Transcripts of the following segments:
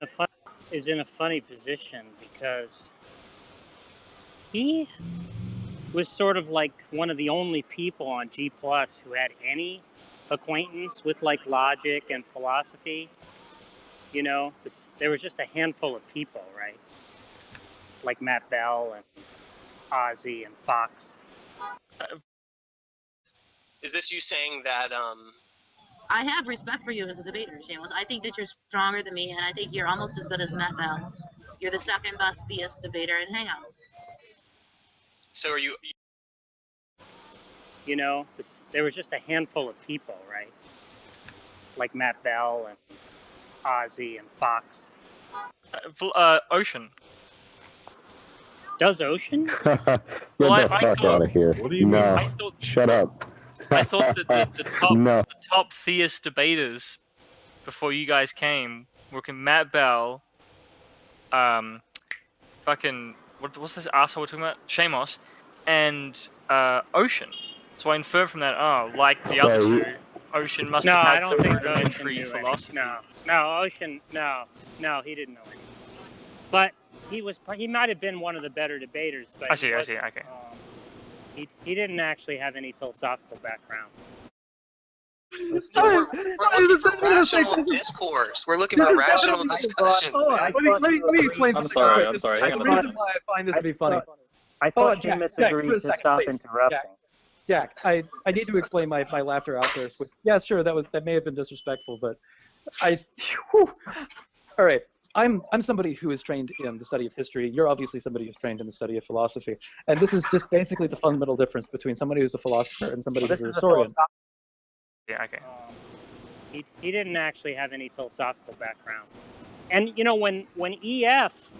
a fun, is in a funny position because he was sort of like one of the only people on G Plus who had any acquaintance with like logic and philosophy. You know, there was just a handful of people, right? Like Matt Bell and Ozzy and Fox. Is this you saying that I have respect for you as a debater, Shamos. I think that you're stronger than me, and I think you're almost as good as Matt Bell. You're the second best theist debater in Hangouts. so are you? You know, there was just a handful of people, right? Like Matt Bell and Ozzy and Fox. Ocean. Does Ocean? Get Well, the fuck out of here. What do you mean? Shut up. I thought that the top No. the top theist debaters before you guys came were Matt Bell, fucking what's this asshole we're talking about? Shamos, and Ocean. So I infer from that, like the other two, Ocean must have had some rudimentary philosophy. No, Ocean, no, he didn't know anything. But he might have been one of the better debaters. But I see. Okay. He didn't actually have any philosophical background. We're looking for rational discourse. We're looking for rational discussion. Let me explain. I'm sorry. Hang on a second. Why I find this to be funny. I thought James agreed to stop interrupting. Jack, I need to explain my laughter outburst. Yeah, sure, that may have been disrespectful, but all right. I'm somebody who is trained in the study of history. You're obviously somebody who's trained in the study of philosophy, and this is just basically the fundamental difference between somebody who's a philosopher and somebody who's a historian. Yeah, okay. He didn't actually have any philosophical background, and you know when EF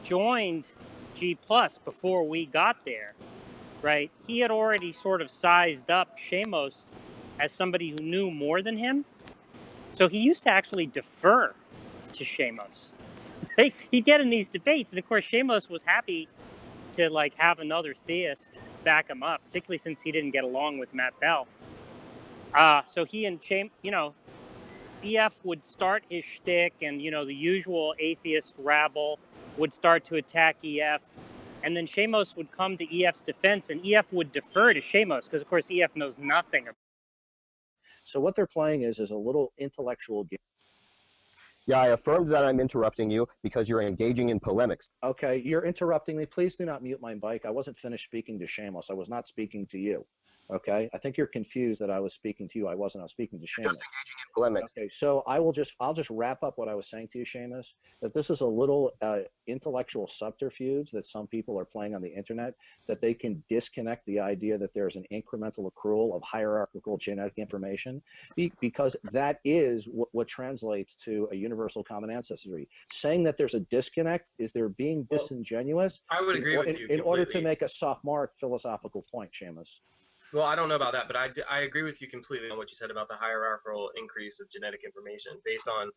joined G Plus before we got there, right? He had already sort of sized up Shamos as somebody who knew more than him, so he used to actually defer to Shamos. He'd get in these debates, and of course Shamos was happy to like have another theist back him up, particularly since he didn't get along with Matt Bell. So he and EF would start his shtick, and the usual atheist rabble would start to attack EF, and then Shamos would come to EF's defense, and EF would defer to Shamos because, of course, EF knows nothing. So what they're playing is a little intellectual game. Yeah, I affirmed that I'm interrupting you because you're engaging in polemics. Okay, you're interrupting me. Please do not mute my mic. I wasn't finished speaking to Shamos. I was not speaking to you. Okay, I think you're confused that I was speaking to you. I wasn't. I was speaking to Shamos. Just engaging in polemics. Okay, so I'll just wrap up what I was saying to you, Shamos. That this is a little intellectual subterfuge that some people are playing on the internet. That they can disconnect the idea that there's an incremental accrual of hierarchical genetic information, because that is what translates to a universal common ancestry. Saying that there's a disconnect is they're being disingenuous. I would agree with you in order to make a sophomoric philosophical point, Shamos. Well, I don't know about that, but I agree with you completely on what you said about the hierarchical increase of genetic information based on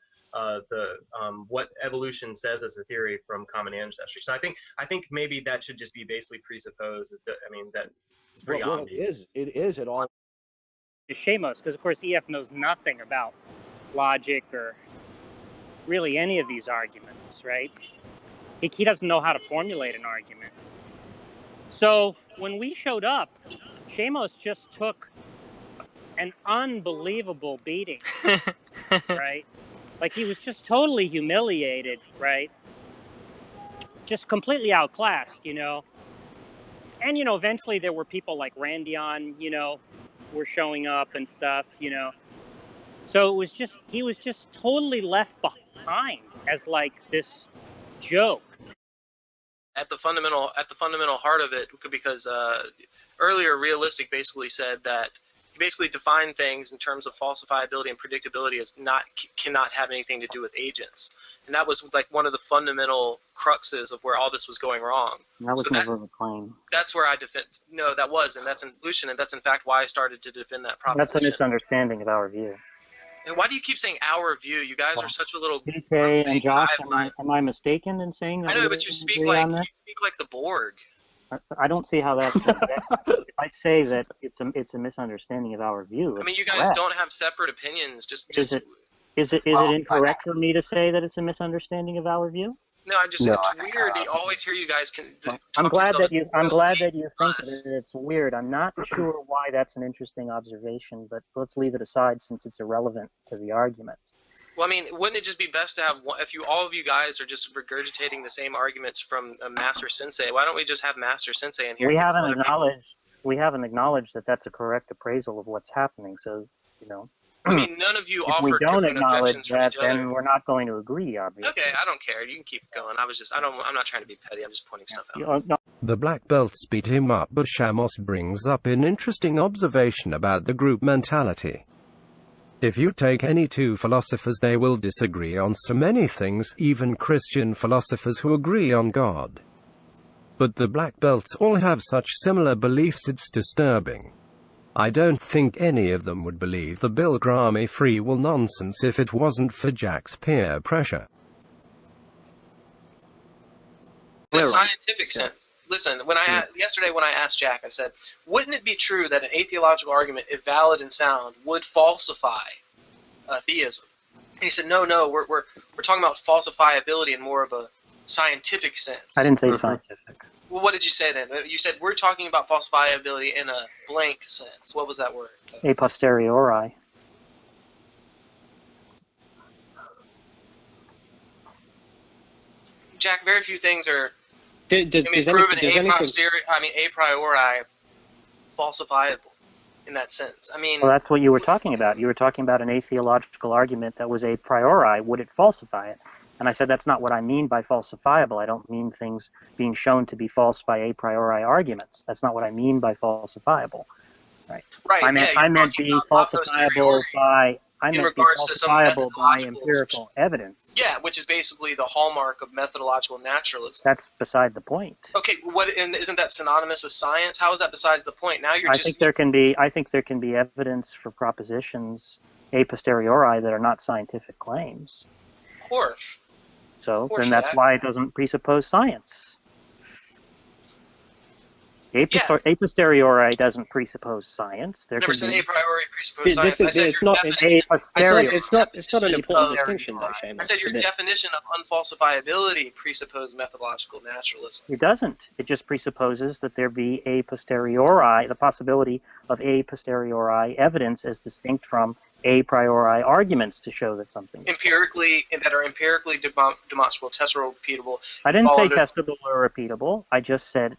what evolution says as a theory from common ancestry. So I think maybe that should just be basically presupposed. That is pretty obvious. It is at all. Shamos, because of course EF knows nothing about logic or really any of these arguments, right? He doesn't know how to formulate an argument. So when we showed up, Shamos just took an unbelievable beating, right? Like he was just totally humiliated, right? Just completely outclassed, And, eventually there were people like Randion, were showing up and stuff, So he was just totally left behind as like this joke. At the fundamental heart of it, because earlier Realistic basically said that he basically defined things in terms of falsifiability and predictability as cannot have anything to do with agents, and that was like one of the fundamental cruxes of where all this was going wrong. That was never the claim. That's where I defend. No, that was, and that's an illusion, and that's in fact why I started to defend that proposition. That's a misunderstanding of our view. And why do you keep saying our view? You guys are such a little. DK and Josh, am I mistaken in saying that? I know, but you speak like the Borg. I don't see how that's. If I say that it's a misunderstanding of our view. I mean, you guys don't have separate opinions. Is it incorrect for me to say that it's a misunderstanding of our view? No, it's weird. They always hear you guys I'm glad that you think that it's weird. I'm not sure why that's an interesting observation, but let's leave it aside since it's irrelevant to the argument. Well, I mean, wouldn't it just be best to have one, if all of you guys are just regurgitating the same arguments from a Master Sensei? Why don't we just have Master Sensei in here? We haven't acknowledged that that's a correct appraisal of what's happening. So, you know. I mean, none of you if we offered don't different acknowledge objections from that, each other. then we're not going to agree, obviously. Okay, I don't care. You can keep going. I'm not trying to be petty. I'm just pointing stuff out. No. The black belts beat him up, but Shamos brings up an interesting observation about the group mentality. If you take any two philosophers, they will disagree on so many things, even Christian philosophers who agree on God. But the black belts all have such similar beliefs, it's disturbing. I don't think any of them would believe the Bill Graham free will nonsense if it wasn't for Jack's peer pressure. In a scientific sense. Listen, yesterday when I asked Jack, I said, wouldn't it be true that an atheological argument, if valid and sound, would falsify theism? And he said, no, we're talking about falsifiability in more of a scientific sense. I didn't say scientific. Well, what did you say then? You said we're talking about falsifiability in a blank sense. What was that word? A posteriori. Jack, very few things are a priori falsifiable in that sense. I mean, well, that's what you were talking about. You were talking about an atheological argument that was a priori. Would it falsify it? And I said that's not what I mean by falsifiable. I don't mean things being shown to be false by a priori arguments. That's not what I mean by falsifiable. Right. I meant being falsifiable by empirical evidence. Yeah, which is basically the hallmark of methodological naturalism. That's beside the point. Okay, and isn't that synonymous with science? How is that besides the point? Now I think there can be evidence for propositions a posteriori that are not scientific claims. Of course. So then that's why it doesn't presuppose science. A posteriori doesn't presuppose science. Never said a priori presupposes science. It's not an important distinction, though, Shamos. I said your definition of unfalsifiability presupposes methodological naturalism. It doesn't. It just presupposes that there be a posteriori, the possibility of a posteriori evidence as distinct from a priori arguments to show that something is empirically false. That are empirically demonstrable, testable, repeatable. I didn't say testable or repeatable. I just said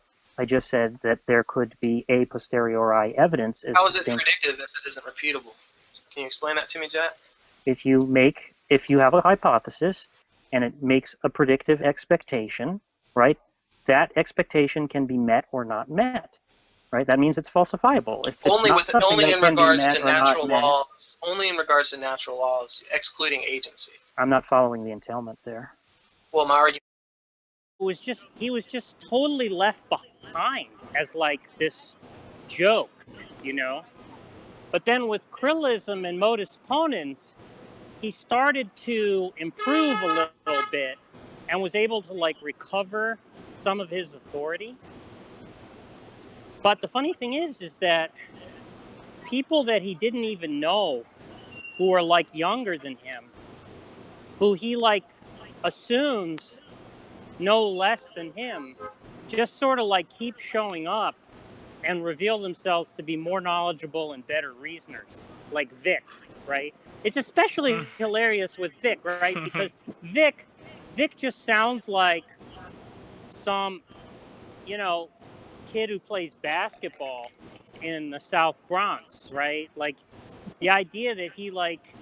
that there could be a posteriori evidence. How is it predictive if it isn't repeatable? Can you explain that to me, Jack? If you have a hypothesis and it makes a predictive expectation, right? That expectation can be met or not met, right? That means it's falsifiable. Only in regards to natural laws, excluding agency. I'm not following the entailment there. Well, my argument. He was just totally left behind as like this joke, you know. But then with Krillism and modus ponens, he started to improve a little bit and was able to like recover some of his authority. But the funny thing is that people that he didn't even know, who are like younger than him, who he like assumes no less than him, just sort of like keep showing up and reveal themselves to be more knowledgeable and better reasoners, like Vic, right? It's especially hilarious with Vic, right? Because Vic just sounds like some, you know, kid who plays basketball in the South Bronx, right? Like the idea that he like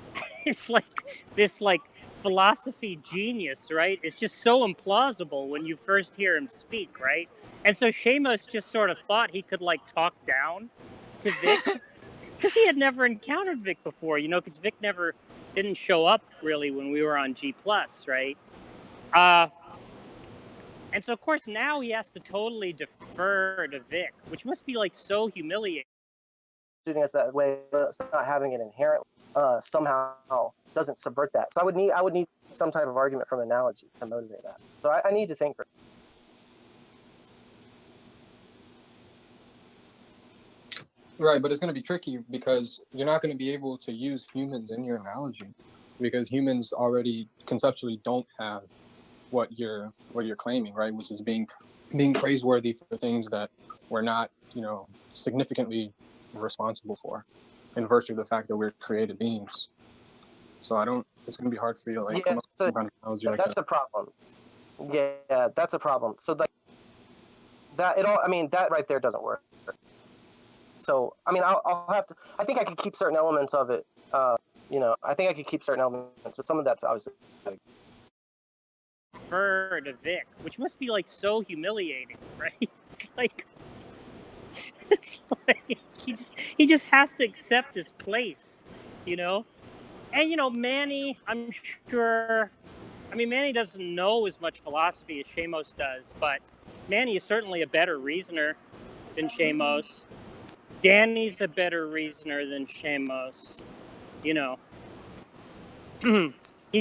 is like this like philosophy genius, right? It's just so implausible when you first hear him speak, right? And so Shamos just sort of thought he could like talk down to Vic because he had never encountered Vic before, you know, because Vic didn't show up really when we were on G+, right? And so of course now he has to totally defer to Vic, which must be like so humiliating. Shooting us that way, but not having it inherent somehow doesn't subvert that. So I would need some type of argument from analogy to motivate that. So I need to think. Right, but it's going to be tricky because you're not going to be able to use humans in your analogy. because humans already conceptually don't have what you're claiming, right? Which is being praiseworthy for things that we're not, significantly responsible for, in virtue of the fact that we're created beings. So it's going to be hard for you to come up with some kind of analogy like that's the problem. Yeah, that's a problem. So that right there doesn't work. So I'll have to. I think I could keep certain elements of it. I think I could keep certain elements, but some of that's obviously. For to Vic, which must be like so humiliating, right? It's like he just has to accept his place, And Manny, I'm sure. Manny doesn't know as much philosophy as Shamos does, but Manny is certainly a better reasoner than Shamos. Danny's a better reasoner than Shamos. He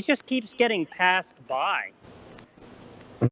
just keeps getting passed by.